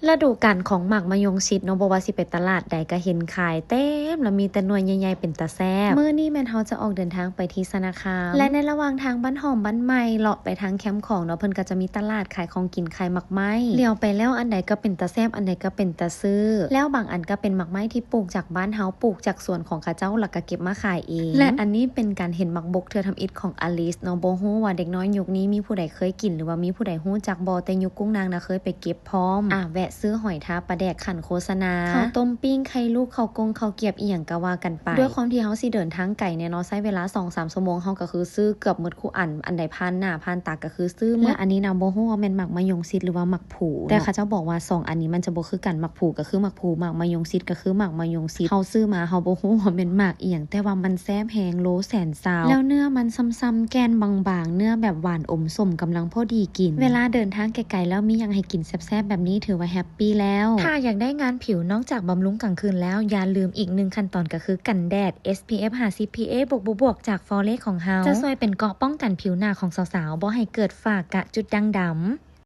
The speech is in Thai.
ฤดูกาลของหมากมะยงชิดเนาะบ่ว่าสิไปตลาดใดก็เห็นขายเต็มแล้วมีแต่หน่วยใหญ่ๆเป็นตาแซ่บมื้อนี้แม่นเฮาจะออกเดินทางไปที่สนาคามและในระหว่างทางบ้านหอมบ้านใหม่เลาะไปทางแคมป์ของเนาะเพิ่นก็จะมีตลาดขายของกินขายหมากไม้เลี้ยวไปแล้วอันใดก็เป็นตาแซ่บอันใดก็เป็นตาซื้อแล้วบางอันก็เป็นหมากไม้ที่ปลูกจากบ้านเฮาปลูกจากสวนของเขาเจ้าแล้วก็เก็บมาขายเองและอันนี้เป็นการเห็นหมากบกเธอทำอิฐของอลิสเนาะบ่ฮู้ว่าเด็กน้อยยุคนี้มีผู้ใดเคยกินหรือว่ามีผู้ใดฮู้จักบ่แต่ยุคกุ้งนางน่ะเคยไปเก็บพร้อมแวะซื้อหอยทากปลาแดกขันโฆษณาข้าวต้มปิ้งไข่ลูกข้าวกงข้าวเกียบอีหยังก็ว่ากันไปด้วยความที่เฮาสิเดินทางไกลเนี่ยเนาะใช้เวลา 2-3 ชั่วโมงเฮาก็คือซื้อเกือบหมดคู่อันใดผ่านหน้าผ่านตาก็คือซื้อและอันนี้นะบ่ฮู้ว่าแม่นหมักมะยงชิดหรือว่าหมักผูแต่เขาเจ้าบอกว่า2อันนี้มันจะบ่คือกันหมักผูก็คือหมักผูหมักมะยงชิดก็คือหมักมะยงชิดเฮาซื้อมาเฮาบ่ฮู้ว่าแม่นหมักอีหยังแต่ว่ามันแซ่บแฮงโลแสนซาวแล้วเนื้อมันซ้ำๆแกนบางๆเนื้อแบบหวานอมส้มกำลังพอดีกินเวลาเดินทางไกลๆแล้วมีหยังให้กินแซ่บๆแบบนี้ถือว่าแฮปปี้แล้วถ้าอยากได้งานผิวนอกจากบำรุงกลางคืนแล้วอย่าลืมอีก1ขั้นตอนก็คือกันแดด SPF 50 PA บวกจากฟอเรสของเฮาจะช่วยเป็นเกราะป้องกันผิวหน้าของสาวๆบ่ให้เกิดฝ้ากระจุดด่างดำ